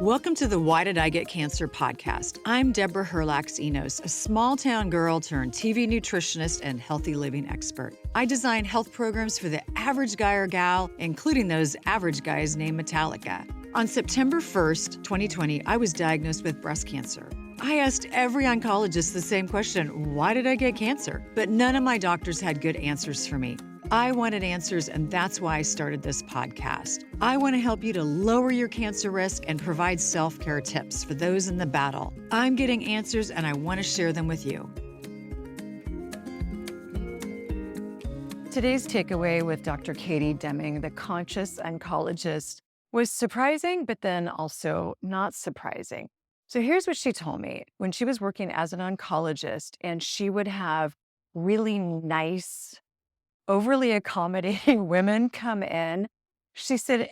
Welcome to the Why Did I Get Cancer podcast. I'm Deborah Herlax-Enos, a small-town girl turned TV nutritionist and healthy living expert. I design health programs for the average guy or gal, including those average guys named Metallica. On September 1st, 2020, I was diagnosed with breast cancer. I asked every oncologist the same question, why did I get cancer? But none of my doctors had good answers for me. I wanted answers, and that's why I started this podcast. I want to help you to lower your cancer risk and provide self-care tips for those in the battle. I'm getting answers, and I want to share them with you. Today's takeaway with Dr. Katie Deming, the conscious oncologist, was surprising, but then also not surprising. So here's what she told me. When she was working as an oncologist, and she would have really nice, overly accommodating women come in, she said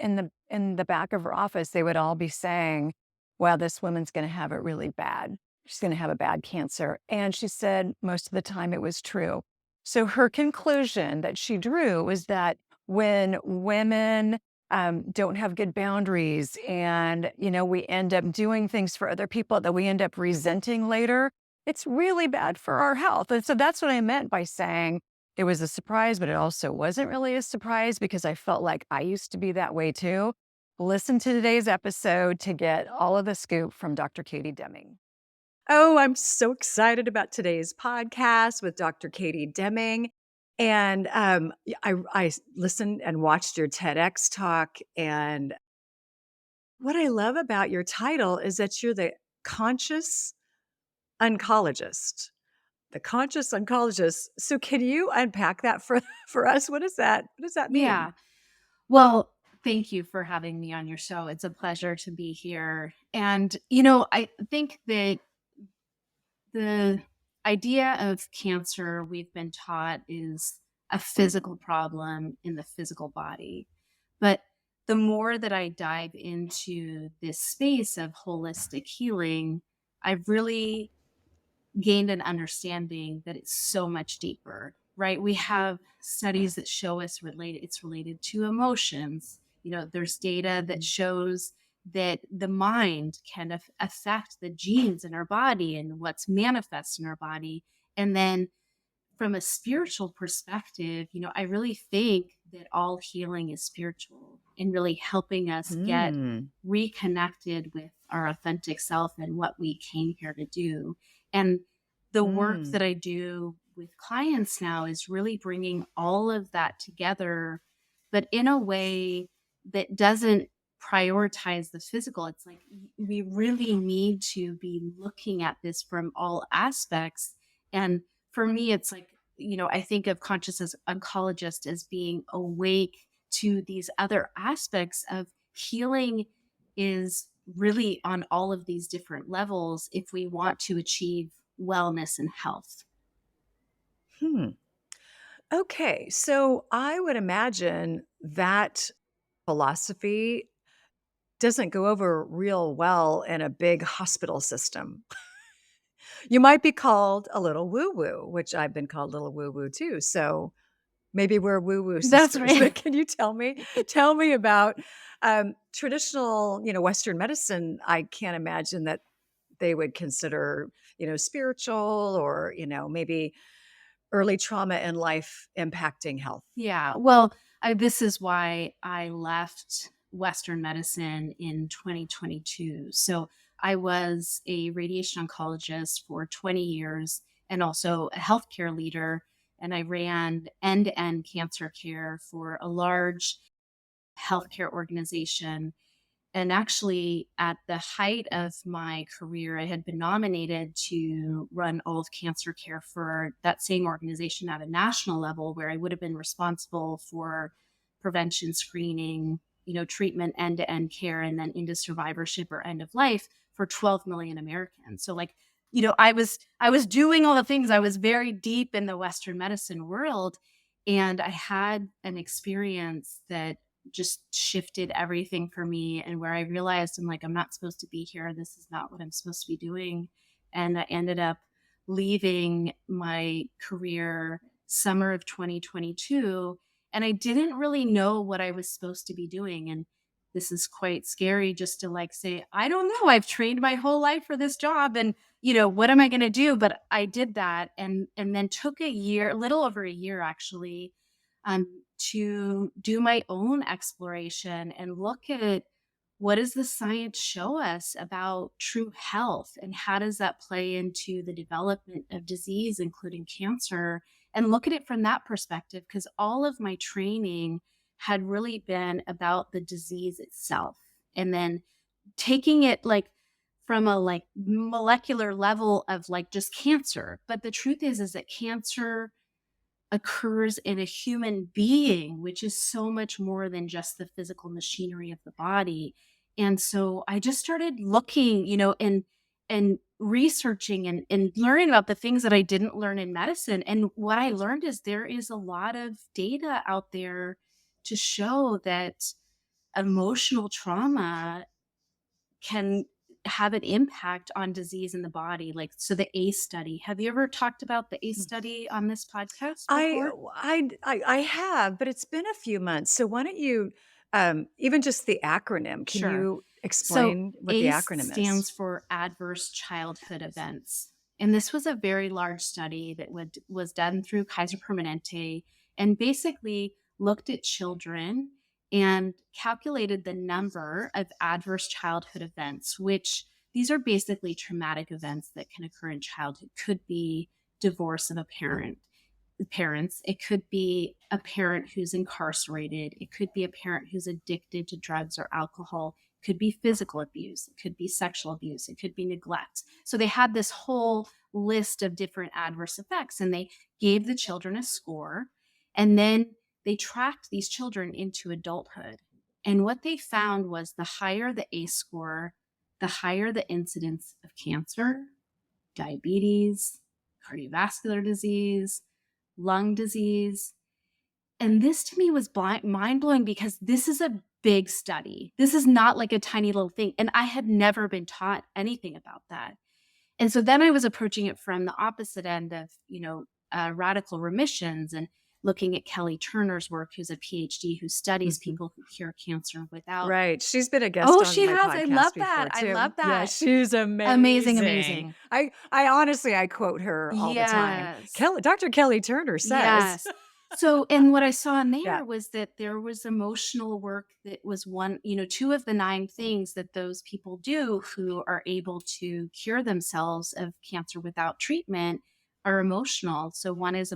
in the back of her office, they would all be saying, well, this woman's going to have it really bad. She's going to have a bad cancer. And she said most of the time it was true. So her conclusion that she drew was that when women don't have good boundaries and, we end up doing things for other people that we end up resenting later, it's really bad for our health. And so that's what I meant by saying it was a surprise, but it also wasn't really a surprise because I felt like I used to be that way too. Listen to today's episode to get all of the scoop from Dr. Katie Deming. Oh, I'm so excited about today's podcast with Dr. Katie Deming. And I listened and watched your TEDx talk. And what I love about your title is that you're the conscious oncologist. The conscious oncologist. So can you unpack that for us? What does that mean? Yeah. Well, thank you for having me on your show. It's a pleasure to be here. And, I think that the idea of cancer we've been taught is a physical problem in the physical body. But the more that I dive into this space of holistic healing, I've really gained an understanding that it's so much deeper, right? We have studies that show it's related to emotions. There's data that shows that the mind can affect the genes in our body and what's manifest in our body. And then from a spiritual perspective, I really think that all healing is spiritual and really helping us get reconnected with our authentic self and what we came here to do. And the work that I do with clients now is really bringing all of that together, but in a way that doesn't prioritize the physical. It's like we really need to be looking at this from all aspects. And for me, it's like, I think of conscious as oncologist as being awake to these other aspects of healing is really on all of these different levels if we want to achieve wellness and health. Okay, so I would imagine that philosophy doesn't go over real well in a big hospital system. You might be called a little woo-woo, which I've been called a little woo-woo too. So maybe we're woo-woo That's sisters. right. But can you tell me about traditional, Western medicine? I can't imagine that they would consider, spiritual or, maybe early trauma in life impacting health. Yeah. Well, this is why I left Western medicine in 2022. So I was a radiation oncologist for 20 years and also a healthcare leader. And I ran end-to-end cancer care for a large healthcare organization. And actually, at the height of my career, I had been nominated to run all of cancer care for that same organization at a national level, where I would have been responsible for prevention, screening, treatment, end-to-end care, and then into survivorship or end of life for 12 million Americans. So I was doing all the things. I was very deep in the Western medicine world, and I had an experience that just shifted everything for me, and where I realized I'm not supposed to be here. This is not what I'm supposed to be doing. And I ended up leaving my career summer of 2022, and I didn't really know what I was supposed to be doing. And this is quite scary just to like say, I don't know, I've trained my whole life for this job and what am I going to do? But I did that and then took a year, a little over a year actually, to do my own exploration and look at what does the science show us about true health and how does that play into the development of disease, including cancer, and look at it from that perspective because all of my training had really been about the disease itself and then taking it like from a like molecular level of like just cancer. But the truth is that cancer occurs in a human being, which is so much more than just the physical machinery of the body. And so I just started looking, and researching and learning about the things that I didn't learn in medicine. And what I learned is there is a lot of data out there to show that emotional trauma can have an impact on disease in the body. Like, so the ACE study, have you ever talked about the ACE study on this podcast I before? I have, but it's been a few months. So why don't you, even just the acronym, can Sure. you So explain what the ACE acronym is? stands for Adverse Childhood Events. And this was a very large study that was done through Kaiser Permanente and basically looked at children and calculated the number of adverse childhood events, which these are basically traumatic events that can occur in childhood. Could be divorce of a parents. It could be a parent who's incarcerated. It could be a parent who's addicted to drugs or alcohol. It could be physical abuse. It could be sexual abuse. It could be neglect. So they had this whole list of different adverse effects and they gave the children a score and then they tracked these children into adulthood. And what they found was the higher the ACE score, the higher the incidence of cancer, diabetes, cardiovascular disease, lung disease. And this to me was mind blowing because this is a big study. This is not like a tiny little thing. And I had never been taught anything about that. And so then I was approaching it from the opposite end of, radical remissions and looking at Kelly Turner's work, who's a PhD who studies Mhm. people who cure cancer without. Right. She's been a guest Oh, on she my has. I love podcast that. before I too. love Yeah, that. she's Amazing, amazing. amazing. I honestly I quote her all the time. Yes. Kelly, Dr. Kelly Turner says. Yes. So, and what I saw in Yeah. there was that there was emotional work that was two of the 9 things that those people do who are able to cure themselves of cancer without treatment are emotional. So one is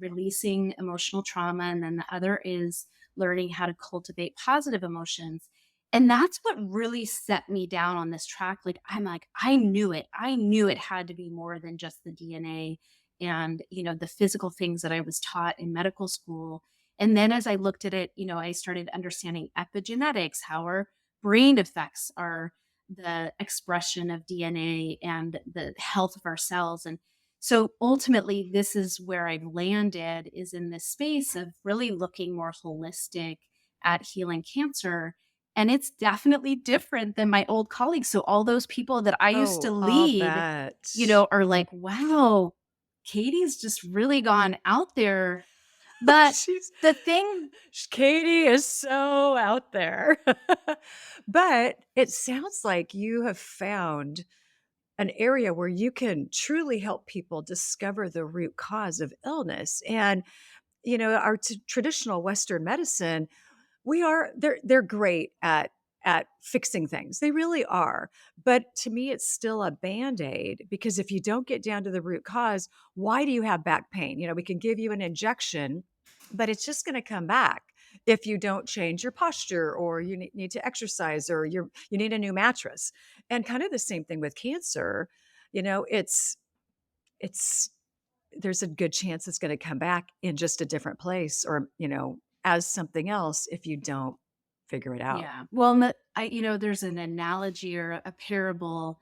releasing emotional trauma, and then the other is learning how to cultivate positive emotions. And that's what really set me down on this track. Like, I'm like, I knew it. I knew it had to be more than just the DNA and the physical things that I was taught in medical school. And then as I looked at it, I started understanding epigenetics, how our brain affects the expression of DNA and the health of our cells. And so ultimately this is where I've landed, is in this space of really looking more holistic at healing cancer. And it's definitely different than my old colleagues. So all those people that I used to Oh, I'll lead, bet. are like, wow, Katie's just really gone out there. But She's the thing, Katie is so out there. But it sounds like you have found an area where you can truly help people discover the root cause of illness. And, our traditional Western medicine, they're great at fixing things. They really are. But to me, it's still a band-aid because if you don't get down to the root cause, why do you have back pain? We can give you an injection, but it's just going to come back if you don't change your posture or you need to exercise or you need a new mattress. And kind of the same thing with cancer. It's there's a good chance it's going to come back in just a different place or, as something else if you don't figure it out. yeah. Well, there's an analogy or a parable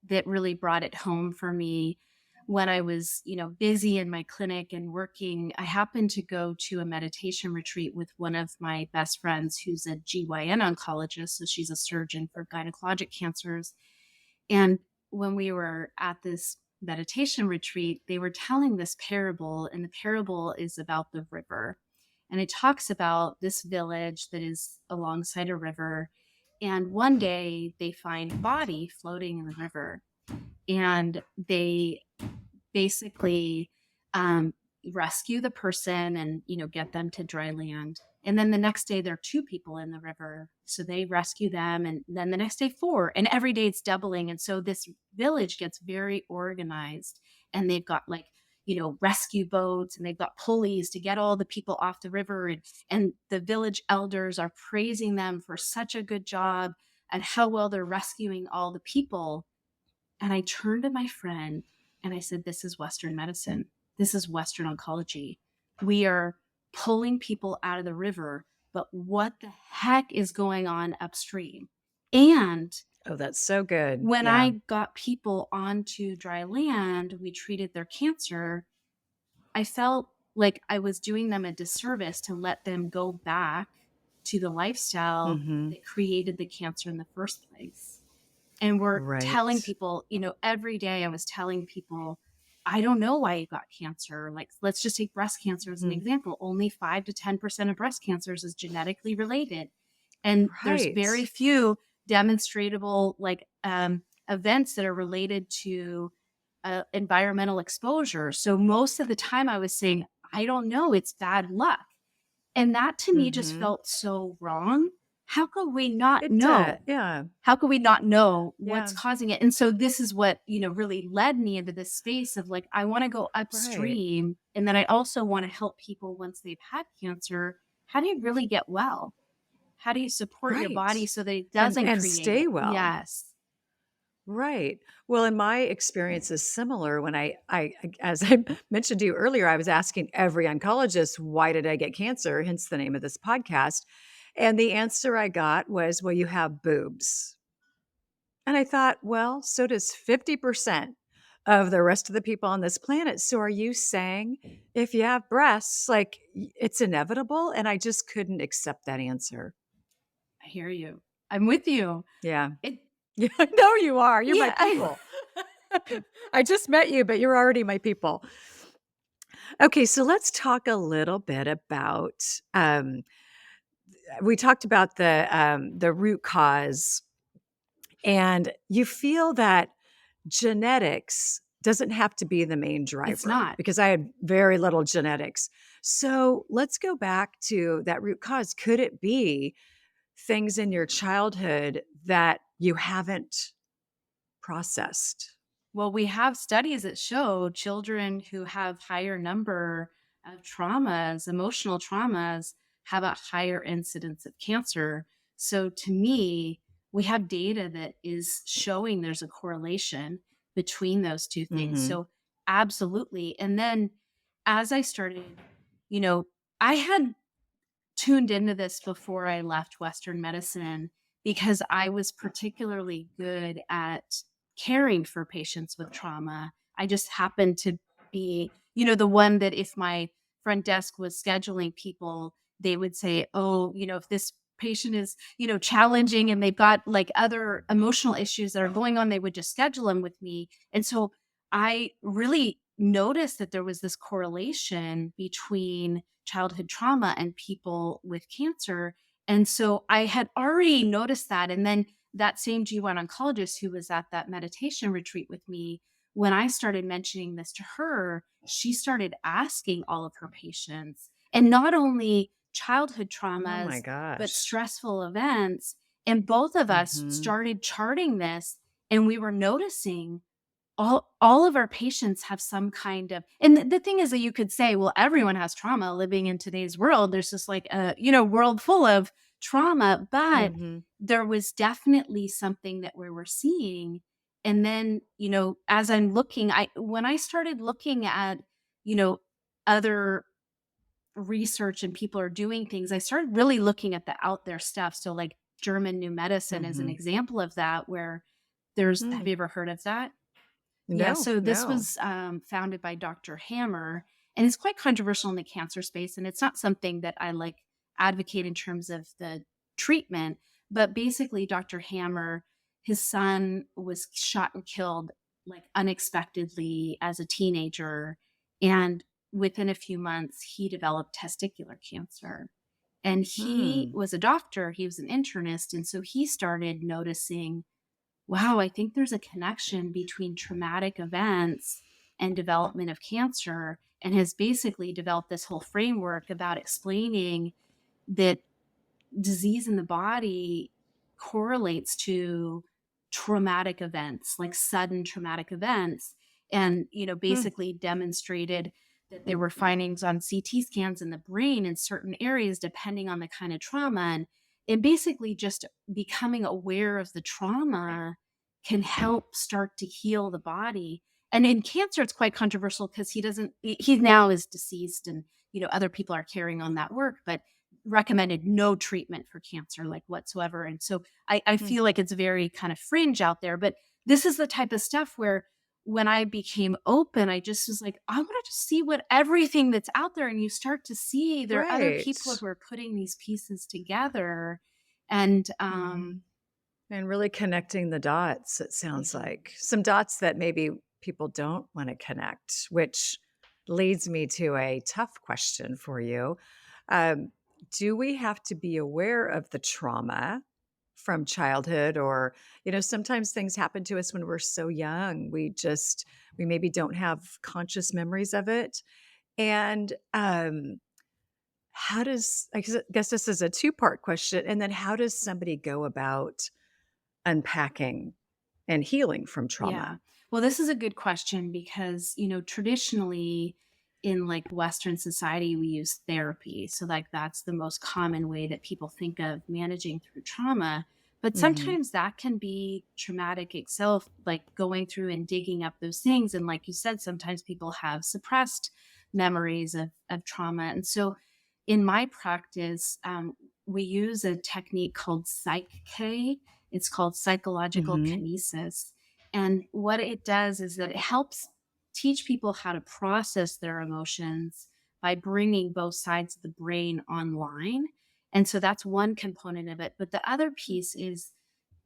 that really brought it home for me when I was, busy in my clinic and working. I happened to go to a meditation retreat with one of my best friends who's a GYN oncologist. So she's a surgeon for gynecologic cancers. And when we were at this meditation retreat, they were telling this parable, and the parable is about the river. And it talks about this village that is alongside a river. And one day they find a body floating in the river, and they basically um, rescue the person and get them to dry land. And then the next day there are two people in the river, so they rescue them, and then the next day four, and every day it's doubling. And so this village gets very organized, and they've got like rescue boats, and they've got pulleys to get all the people off the river, and the village elders are praising them for such a good job and how well they're rescuing all the people. And I turned to my friend and I said, "This is Western medicine. This is Western oncology. We are pulling people out of the river, but what the heck is going on upstream?" And Oh, that's so good. when Yeah. I got people onto dry land, we treated their cancer. I felt like I was doing them a disservice to let them go back to the lifestyle Hmm. that created the cancer in the first place. And we're telling Right. people, every day I was telling people, I don't know why you got cancer. Like, let's just take breast cancer as an Hmm. example. Only 5 to 10% of breast cancers is genetically related. And there's very Right. few demonstratable events that are related to environmental exposure. So most of the time I was saying, I don't know, it's bad luck. And that to me just Hmm. felt so wrong. How could we not It does. know? Yeah. How could we not know what's Yeah. causing it? And so this is what, really led me into this space of like, I want to go Right. upstream. And then I also want to help people once they've had cancer. How do you really get well? How do you support your body Right. so that it And doesn't create stay it? well. Yes. Right. Well, and my experience is similar when as I mentioned to you earlier, I was asking every oncologist, why did I get cancer? Hence the name of this podcast. And the answer I got was, well, you have boobs. And I thought, well, so does 50% of the rest of the people on this planet. So are you saying if you have breasts, like it's inevitable? And I just couldn't accept that answer. I hear you. I'm with you. Yeah. It, Yeah, I know you are. You're my yeah. people. I just met you, but you're already my people. Okay, so let's talk a little bit about. We talked about the root cause, and you feel that genetics doesn't have to be the main It's driver not. because I had very little genetics. So let's go back to that root cause. Could it be things in your childhood that you haven't processed? Well, we have studies that show children who have higher number of traumas, emotional traumas, have a higher incidence of cancer. So to me, we have data that is showing there's a correlation between those two things. Hmm. So absolutely. And then as I started, you know, I had tuned into this before I left Western medicine because I was particularly good at caring for patients with trauma. I just happened to be, the one that if my front desk was scheduling people, they would say, "Oh, if this patient is, challenging and they've got like other emotional issues that are going on, they would just schedule them with me." And so I really noticed that there was this correlation between childhood trauma and people with cancer. And so I had already noticed that. And then that same G1 oncologist who was at that meditation retreat with me, when I started mentioning this to her, she started asking all of her patients, and not only childhood Oh my traumas, but gosh. stressful events. And both of us Mhm. started charting this, and we were noticing all of our patients have some kind of, and the thing is that you could say, well, everyone has trauma living in today's world. There's just like a world full of trauma, but Mhm. there was definitely something that we were seeing. And then as I'm looking, I when I started looking at you know other research and people are doing things, I started really looking at the out there stuff. So like German new medicine is an Mhm. example of that, where there's, have Mm. you ever heard of that? Yeah, No, so this no. was founded by Dr. Hammer, and it's quite controversial in the cancer space. And it's not something that I like advocate in terms of the treatment, but basically, Dr. Hammer, his son was shot and killed like unexpectedly as a teenager, and within a few months, he developed testicular cancer. And he Hmm. was a doctor, he was an internist. And so he started noticing, wow, I think there's a connection between traumatic events and development of cancer, and has basically developed this whole framework about explaining that disease in the body correlates to traumatic events, like sudden traumatic events. And, Hmm. basically demonstrated that there were findings on CT scans in the brain in certain areas, depending on the kind of trauma. And basically, just becoming aware of the trauma can help start to heal the body. And in cancer, it's quite controversial because he now is deceased, and, other people are carrying on that work. But recommended no treatment for cancer, like, whatsoever. And so I Hmm. feel like it's very kind of fringe out there. But this is the type of stuff where when I became open, I just was like, I want to just see what everything that's out there. And you start to see there are other Right. people who are putting these pieces together. And Mhm. And really connecting the dots, it sounds mhm. like. Some dots that maybe people don't want to connect, which leads me to a tough question for you. Um, do we have to be aware of the trauma from childhood? Or, sometimes things happen to us when we're so young. We maybe don't have conscious memories of it. And how does, I guess this is a two-part question. And then how does somebody go about unpacking and healing from Yeah. trauma? Well, this is a good question because, traditionally in like Western society, we use therapy. So, like, that's the most common way that people think of managing through trauma. But Mhm. sometimes that can be traumatic itself, like going through and digging up those things. And like you said, sometimes people have suppressed memories of trauma. And so, in my practice, we use a technique called Psych K. It's called psychological Mhm. kinesis, and what it does is that it helps teach people how to process their emotions by bringing both sides of the brain online. And so that's one component of it. But the other piece is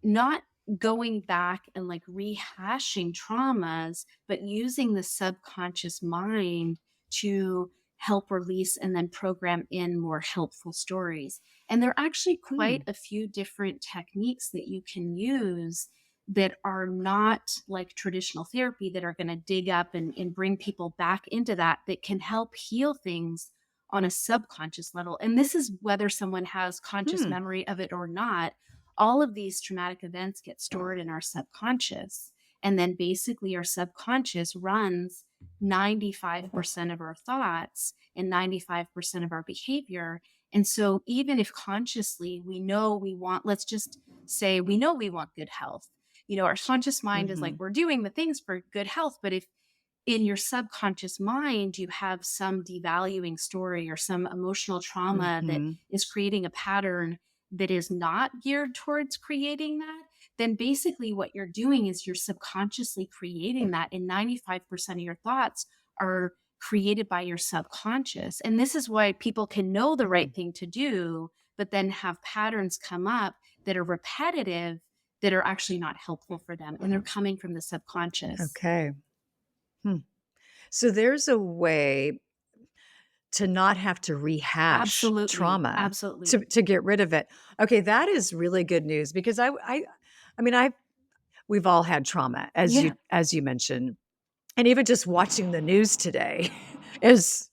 not going back and like rehashing traumas, but using the subconscious mind to help release and then program in more helpful stories. And there are actually quite Hmm. a few different techniques that you can use that are not like traditional therapy, that are going to dig up and bring people back into that can help heal things on a subconscious level. And this is whether someone has conscious Hmm. memory of it or not. All of these traumatic events get stored in our subconscious. And then basically, our subconscious runs 95% of our thoughts and 95% of our behavior. And so, even if consciously we know we want, let's just say we know we want good health, our conscious mind is like, Mhm. we're doing the things for good health. But if in your subconscious mind you have some devaluing story or some emotional trauma that Mhm. is creating a pattern that is not geared towards creating that, then basically what you're doing is you're subconsciously creating that. And 95% of your thoughts are created by your subconscious. And this is why people can know the Hmm. right thing to do, but then have patterns come up that are repetitive, that are actually not helpful for them. And they're coming from the subconscious. Okay. Hmm. So there's a way to not have to rehash Absolutely. trauma Absolutely. to get rid of it. Okay, that is really good news because I mean, we've all had trauma Yeah. as you mentioned. And even just watching the news today is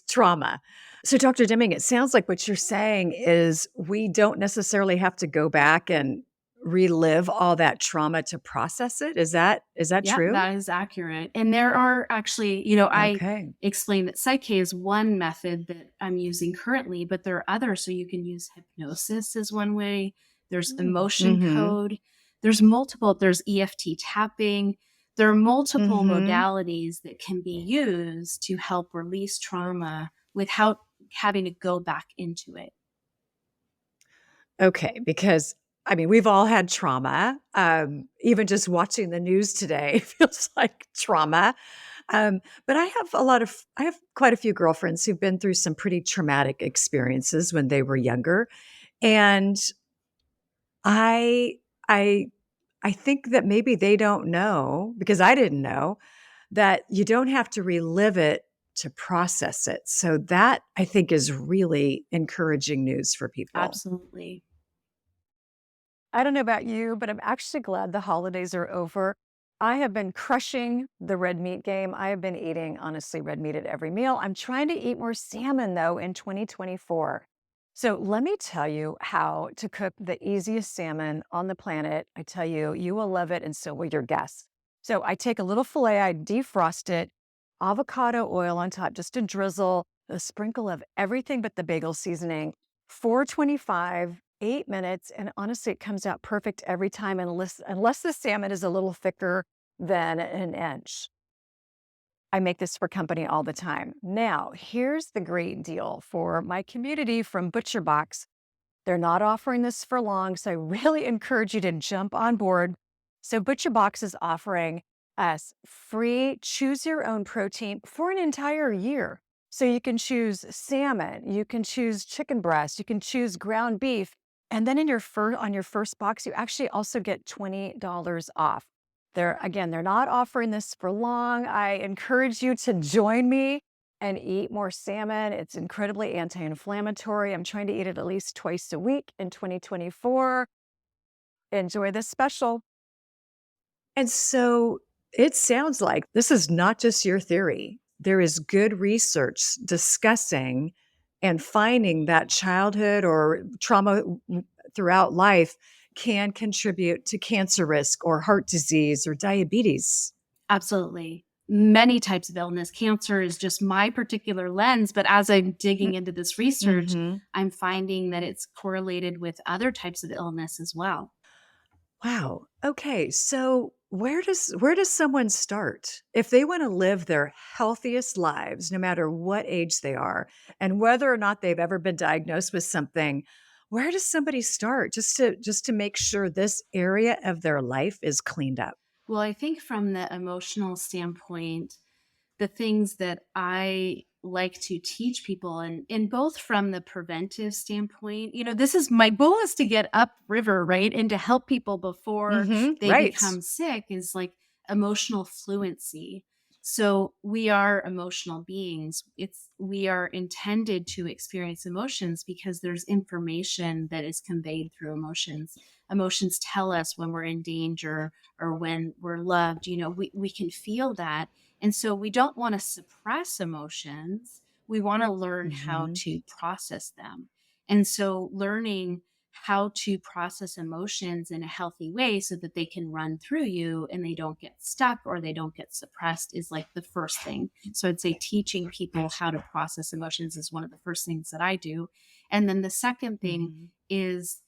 trauma. So Dr. Deming, it sounds like what you're saying is we don't necessarily have to go back and relive all that trauma to process it. Is that Yeah, true? that is accurate. And there are actually, I Okay. explained that Psyche is one method that I'm using currently, but there are others. So you can use hypnosis as one way. There's Mm. emotion Mhm. code. There's EFT tapping. There are multiple Mhm. modalities that can be used to help release trauma without having to go back into it. Okay, because I mean, we've all had trauma. Even just watching the news today feels like trauma. But I have quite a few girlfriends who've been through some pretty traumatic experiences when they were younger. And I I I think that maybe they don't know because I didn't know that you don't have to relive it to process it. So that I think is really encouraging news for people. Absolutely. I don't know about you, but I'm actually glad the holidays are over. I have been crushing the red meat game. I have been eating, honestly, red meat at every meal. I'm trying to eat more salmon, though, in 2024. So let me tell you how to cook the easiest salmon on the planet. I tell you, you will love it, and so will your guests. So I take a little filet, I defrost it, avocado oil on top, just a drizzle, a sprinkle of everything but the bagel seasoning, 425, 8 minutes, and honestly, it comes out perfect every time unless the salmon is a little thicker than an inch. I make this for company all the time. Now, here's the great deal for my community from ButcherBox. They're not offering this for long, so I really encourage you to jump on board. So ButcherBox is offering us free choose your own protein for an entire year. So you can choose salmon, you can choose chicken breast, you can choose ground beef, and then in on your first box, you actually also get $20 off. They're not offering this for long. I encourage you to join me and eat more salmon. It's incredibly anti-inflammatory. I'm trying to eat it at least twice a week in 2024. Enjoy this special. And so it sounds like this is not just your theory. There is good research discussing and finding that childhood or trauma throughout life can contribute to cancer risk or heart disease or diabetes. Absolutely. Many types of illness. Cancer is just my particular lens, but as I'm digging into this research, Mm-hmm. I'm finding that it's correlated with other types of illness as well. Wow. Okay. So where does someone start if they want to live their healthiest lives, no matter what age they are, and whether or not they've ever been diagnosed with something? Where does somebody start just to make sure this area of their life is cleaned up? Well, I think from the emotional standpoint, the things that I like to teach people and both from the preventive standpoint, this is my goal is to get upriver, right? And to help people before they Right. become sick is like emotional fluency. So we are emotional beings. We are intended to experience emotions because there's information that is conveyed through emotions. Emotions tell us when we're in danger or when we're loved. We can feel that, and so we don't want to suppress emotions. We want to learn how Hmm. to process them. And so learning how to process emotions in a healthy way so that they can run through you and they don't get stuck or they don't get suppressed is like the first thing. So I'd say teaching people how to process emotions is one of the first things that I do. And then the second thing Hmm. is,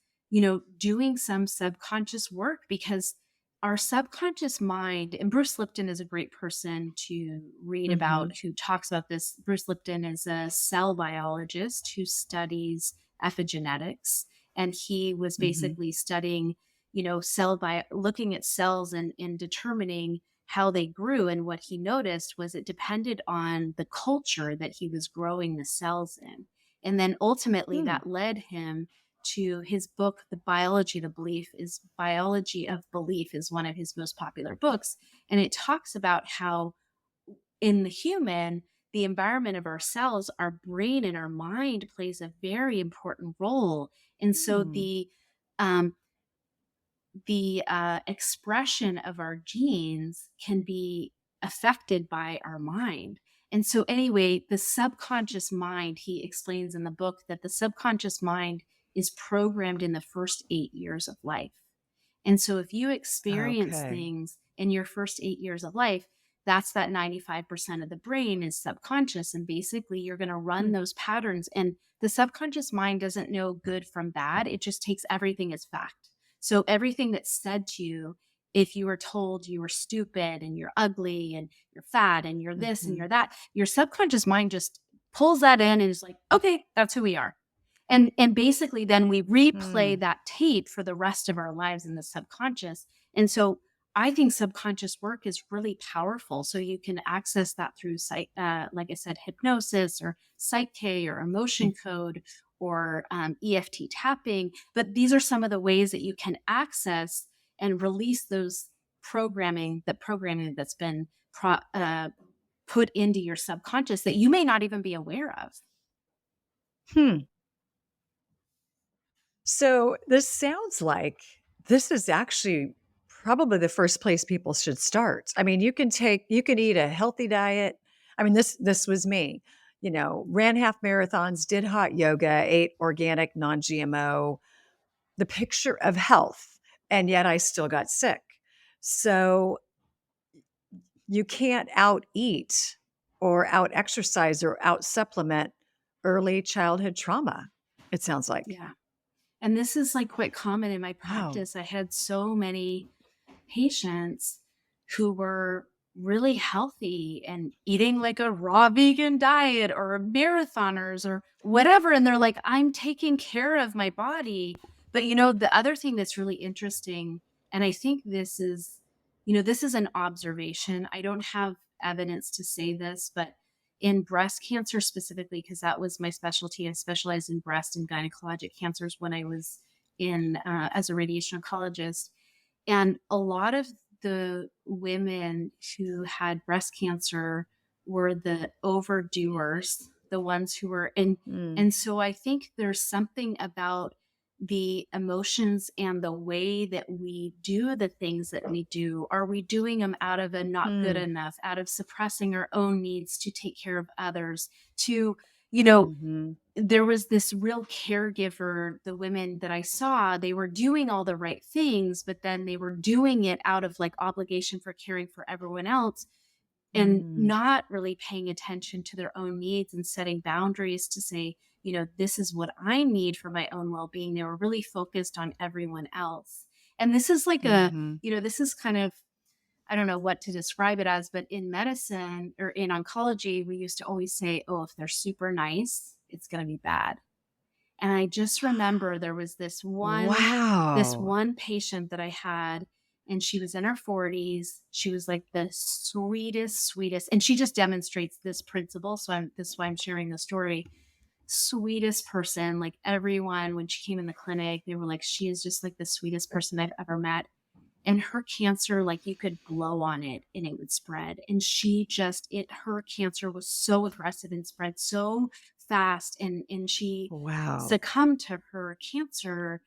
doing some subconscious work because our subconscious mind, and Bruce Lipton is a great person to read Hmm. about who talks about this. Bruce Lipton is a cell biologist who studies epigenetics. And he was Hmm. basically studying, looking at cells and determining how they grew. And what he noticed was it depended on the culture that he was growing the cells in. And then ultimately Hmm. that led him to his book, Biology of Belief is one of his most popular books. And it talks about how in the human, the environment of our cells, our brain and our mind plays a very important role. And so Hmm. um, the expression of our genes can be affected by our mind. And so, anyway, the subconscious mind, he explains in the book that the subconscious mind is programmed in the first 8 years of life. And so, if you experience Okay. things in your first 8 years of life, that's that 95% of the brain is subconscious. And basically, you're going to run Hmm. those patterns. And the subconscious mind doesn't know good from bad, it just takes everything as fact. So everything that's said to you, if you were told you were stupid and you're ugly and you're fat and you're this and Hmm. you're that, your subconscious mind just pulls that in and is like, okay, that's who we are. And basically then we replay Hmm. that tape for the rest of our lives in the subconscious. And so I think subconscious work is really powerful. So you can access that through like I said, hypnosis or Psych-K or emotion code or EFT tapping. But these are some of the ways that you can access and release those programming that's been put into your subconscious that you may not even be aware of. Hmm. So this sounds like this is actually probably the first place people should start. I mean, you can eat a healthy diet. I mean, this was me. Ran half marathons, did hot yoga, ate organic, non-GMO, the picture of health, and yet I still got sick. So you can't out eat or out exercise or out supplement early childhood trauma, it sounds like. Yeah. And this is like quite common in my Wow. practice. I had so many patients who were really healthy and eating like a raw vegan diet or marathoners or whatever. And they're like, I'm taking care of my body. But the other thing that's really interesting, and I think this is an observation. I don't have evidence to say this, but in breast cancer specifically, because that was my specialty, I specialized in breast and gynecologic cancers when I was in as a radiation oncologist. And a lot of the women who had breast cancer were the overdoers, the ones who were in. Mm, And so I think there's something about the emotions and the way that we do the things that we do. Are we doing them out of a not good mm, enough, out of suppressing our own needs to take care of others, to, you know, mhm, there was this real caregiver, the women that I saw, they were doing all the right things, but then they were doing it out of like obligation for caring for everyone else and mm, not really paying attention to their own needs and setting boundaries to say, this is what I need for my own well being. They were really focused on everyone else. And this is like mhm, this is kind of, I don't know what to describe it as, but in medicine or in oncology, we used to always say, oh, if they're super nice, it's going to be bad. And I just remember there was this Wow. one patient that I had, and she was in her 40s. She was like the sweetest, and she just demonstrates this principle. So this is why I'm sharing the story. Sweetest person, like everyone when she came in the clinic, they were like, she is just like the sweetest person I've ever met. And her cancer, like you could blow on it and it would spread. And her cancer was so aggressive and spread so fast. And she Wow. succumbed to her cancer.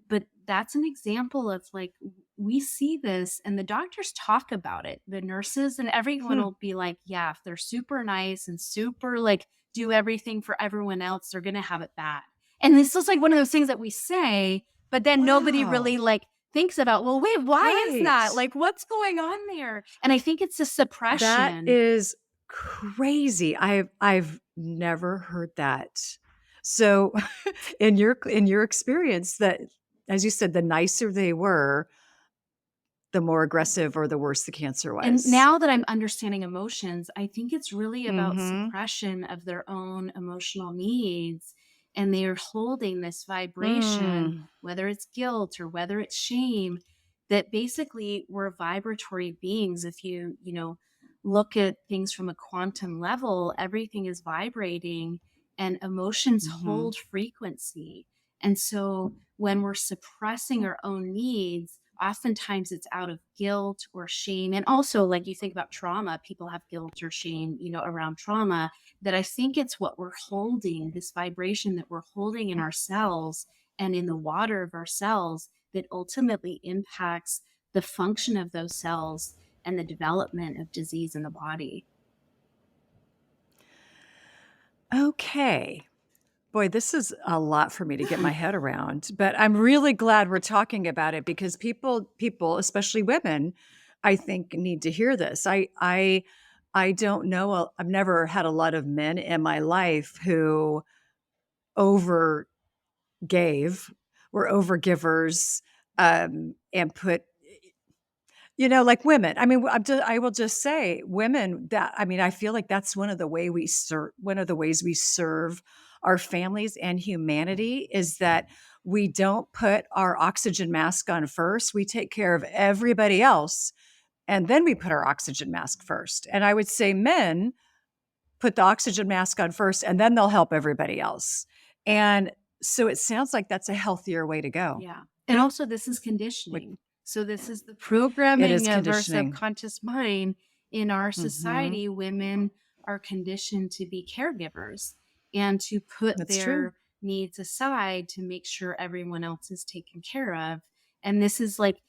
But that's an example of like, we see this and the doctors talk about it. The nurses and everyone Hmm. will be like, yeah, if they're super nice and super like do everything for everyone else, they're going to have it bad. And this is like one of those things that we say, but then nobody really Wow. like thinks about, well, wait, why is Right. that? Like, what's going on there? And I think it's a That suppression. is crazy. I've never heard that. So in your experience that, as you said, the nicer they were, the more aggressive or the worse the cancer And was. now that I'm understanding emotions, I think it's really about Mhm. suppression of their own emotional needs. And they're holding this vibration, Mm. whether it's guilt or whether it's shame, that basically we're vibratory beings. If look at things from a quantum level, everything is vibrating and emotions Mhm. hold frequency. And so when we're suppressing our own needs, oftentimes it's out of guilt or shame. And also, like you think about trauma, people have guilt or shame, around trauma, that I think it's what we're holding, this vibration that we're holding in our cells and in the water of our cells that ultimately impacts the function of those cells and the development of disease in the body. Okay. Boy, this is a lot for me to get my head around, but I'm really glad we're talking about it because people, especially women, I think need to hear this. I don't know, I've never had a lot of men in my life who overgave, were overgivers, and put like women. I mean, I will just say women that I mean, I feel like that's one of the ways we serve our families and humanity is that we don't put our oxygen mask on first. We take care of everybody else and then we put our oxygen mask first. And I would say men put the oxygen mask on first and then they'll help everybody else. And so it sounds like that's a healthier way to go. Yeah. And also, this is Like conditioning. So, this is the it is programming of our conditioning. subconscious mind in our Hmm. society, women are conditioned to be caregivers and to put That's true. their needs aside to make sure everyone else is taken care of. And this is like,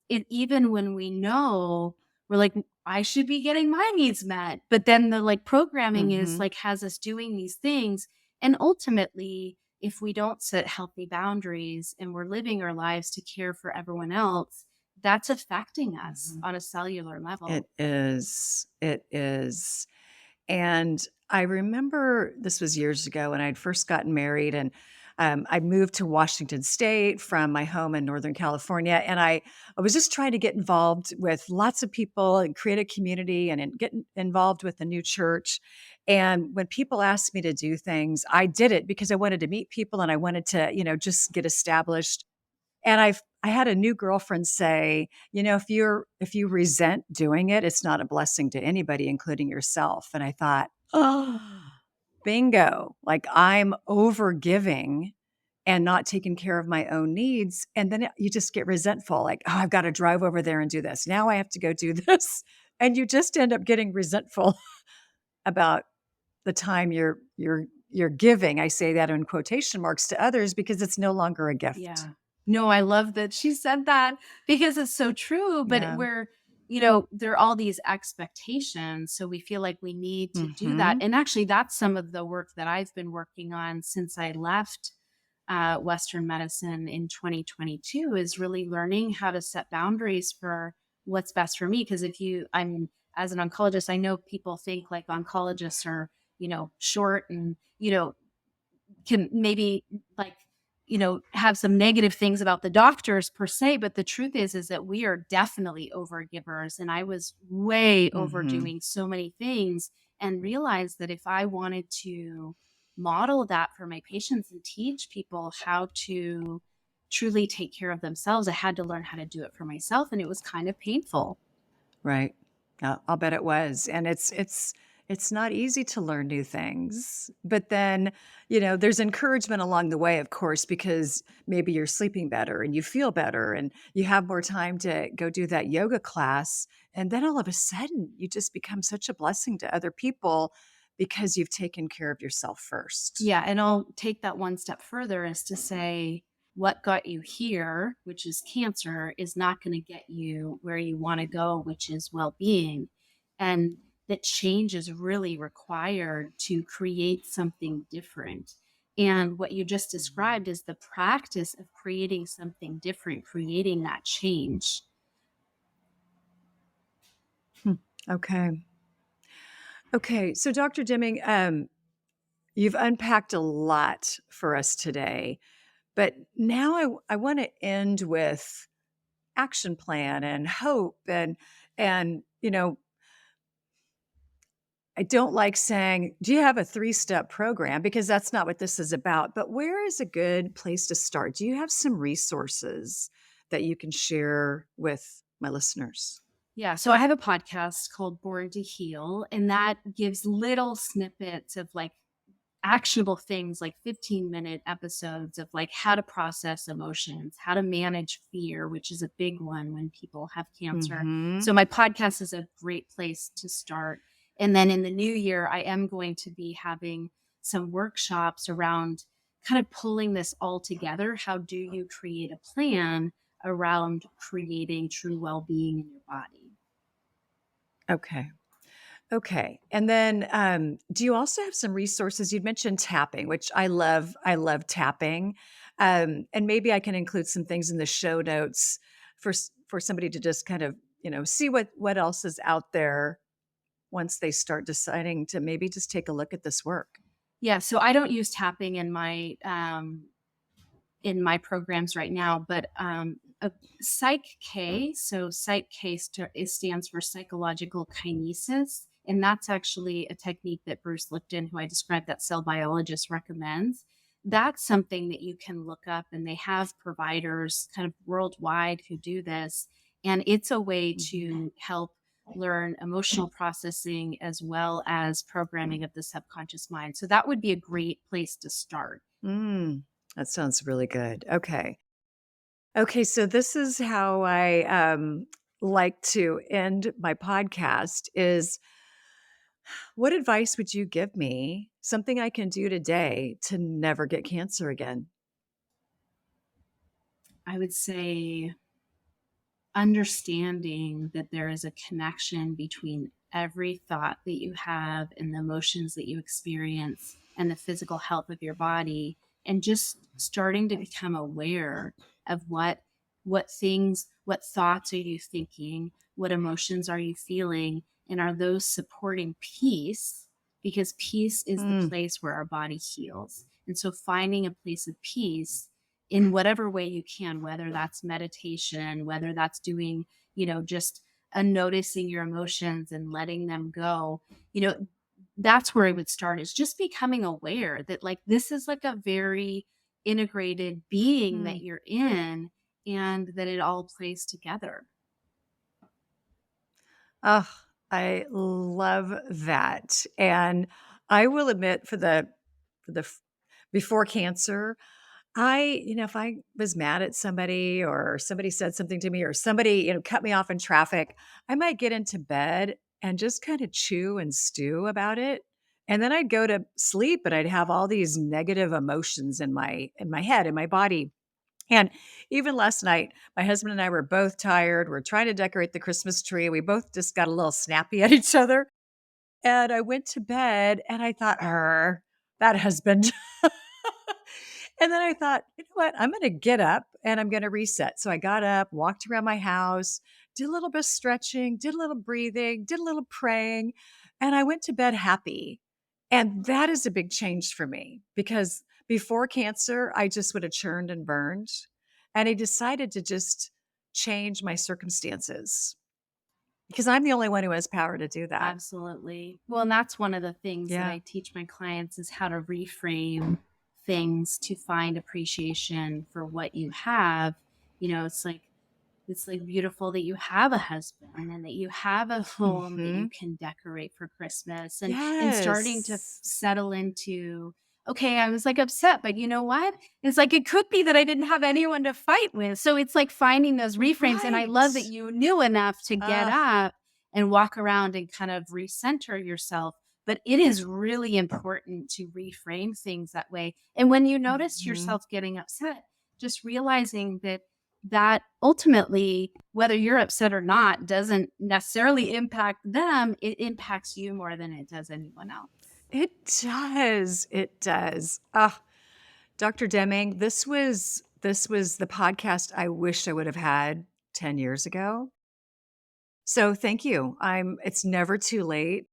even when we know we're like, I should be getting my needs met. But then the like programming is Hmm. like, has us doing these things. And ultimately, if we don't set healthy boundaries and we're living our lives to care for everyone else, that's affecting us Hmm. on a cellular level. It is. It is. And I remember this was years ago when I'd first gotten married, and I moved to Washington State from my home in Northern California. And I was just trying to get involved with lots of people and create a community and get involved with a new church. And when people asked me to do things, I did it because I wanted to meet people and I wanted to, just get established. And I had a new girlfriend say, if you resent doing it, it's not a blessing to anybody, including yourself." And I thought, "Oh, bingo. Like I'm over giving and not taking care of my own needs." And then you just get resentful, like, "Oh, I've got to drive over there and do this. Now I have to go do this." And you just end up getting resentful about the time you're giving. I say that in quotation marks to others because it's no longer a gift. Yeah. No, I love that she said that because it's so true. But Yeah. there are all these expectations. So we feel like we need to do that. Mhm. And actually, that's some of the work that I've been working on since I left Western medicine in 2022 is really learning how to set boundaries for what's best for me. Because I mean, as an oncologist, I know people think like oncologists are, short and, can maybe like have some negative things about the doctors per se, but the truth is that we are definitely overgivers, and I was way Mhm. overdoing so many things and realized that if I wanted to model that for my patients and teach people how to truly take care of themselves, I had to learn how to do it for myself, and it was kind of painful. Right. I'll bet it was, and it's not easy to learn new things, but then, there's encouragement along the way, of course, because maybe you're sleeping better and you feel better and you have more time to go do that yoga class, and then all of a sudden, you just become such a blessing to other people because you've taken care of yourself first. Yeah, and I'll take that one step further is to say what got you here, which is cancer, is not going to get you where you want to go, which is well being. And that change is really required to create something different. And what you just Mhm. described is the practice of creating something different, creating that change. Hmm. Okay. Okay. So, Dr. Deming, you've unpacked a lot for us today. But now I wanna end with action plan and hope and, I don't like saying, "Do you have a three-step program?" Because that's not what this is about, but where is a good place to start? Do you have some resources that you can share with my listeners? Yeah, so I have a podcast called Born to Heal, and that gives little snippets of like actionable things like 15-minute episodes of like how to process emotions, how to manage fear, which is a big one when people have cancer. Mhm. So my podcast is a great place to start. And then in the new year, I am going to be having some workshops around kind of pulling this all together. How do you create a plan around creating true well-being in your body? Okay. Okay. And then, do you also have some resources? You'd mentioned tapping, which I love. I love tapping. And maybe I can include some things in the show notes for somebody to just kind of, see what else is out there once they start deciding to maybe just take a look at this work. Yeah, so I don't use tapping in my programs right now, but Psych K, so Psych K it stands for psychological kinesis. And that's actually a technique that Bruce Lipton, who I described, that cell biologist, recommends. That's something that you can look up, and they have providers kind of worldwide who do this. And it's a way Mhm. to help learn emotional processing as well as programming of the subconscious mind. So that would be a great place to start. Mm, that sounds really good. Okay. Okay, so this is how I like to end my podcast is, what advice would you give me? Something I can do today to never get cancer again? I would say understanding that there is a connection between every thought that you have and the emotions that you experience and the physical health of your body, and just starting to become aware of what thoughts are you thinking, what emotions are you feeling, and are those supporting peace, because peace is the Mm, place where our body heals. And so finding a place of peace in whatever way you can, whether that's meditation, whether that's doing, just noticing your emotions and letting them go, you know, that's where I would start, is just becoming aware that like this is like a very integrated being that mm. you're in, and that it all plays together. Oh, I love that. And I will admit for the before cancer, if I was mad at somebody or somebody said something to me or somebody, cut me off in traffic, I might get into bed and just kind of chew and stew about it. And then I'd go to sleep and I'd have all these negative emotions in my head, in my body. And even last night, my husband and I were both tired. We're trying to decorate the Christmas tree. We both just got a little snappy at each other. And I went to bed and I thought, that husband. And then I thought, you know what? I'm going to get up and I'm going to reset. So I got up, walked around my house, did a little bit of stretching, did a little breathing, did a little praying, and I went to bed happy. And that is a big change for me because before cancer, I just would have churned and burned. And I decided to just change my circumstances because I'm the only one who has power to do that. Absolutely. Well, and that's one of the things that Yeah. I teach my clients, is how to reframe things to find appreciation for what you have. It's like beautiful that you have a husband and that you have a home that you Hmm. can decorate for Christmas, and starting to Yes. settle into, okay, I was like upset, but you know what? It's like it could be that I didn't have anyone to fight with. So it's like finding those reframes. And I love that Right. you knew enough to get Uh, up and walk around and kind of recenter yourself. But it is really important to reframe things that way. And when you notice mhm. yourself getting upset, just realizing that ultimately, whether you're upset or not, doesn't necessarily impact them. It impacts you more than it does anyone else. It does. It does. Ah, Dr. Deming, this was the podcast I wish I would have had 10 years ago. So thank you. It's never too late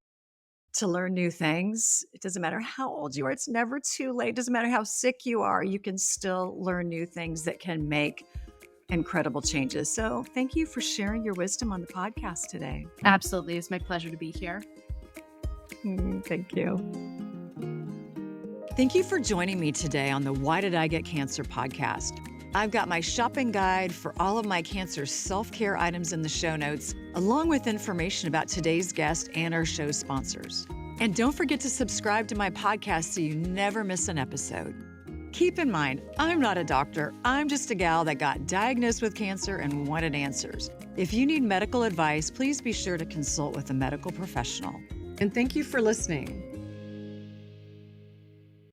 to learn new things. It doesn't matter how old you are. It's never too late. It doesn't matter how sick you are. You can still learn new things that can make incredible changes. So thank you for sharing your wisdom on the podcast today. Absolutely. It's my pleasure to be here. Thank you. Thank you for joining me today on the Why Did I Get Cancer podcast. I've got my shopping guide for all of my cancer self-care items in the show notes, along with information about today's guest and our show sponsors. And don't forget to subscribe to my podcast so you never miss an episode. Keep in mind, I'm not a doctor. I'm just a gal that got diagnosed with cancer and wanted answers. If you need medical advice, please be sure to consult with a medical professional. And thank you for listening.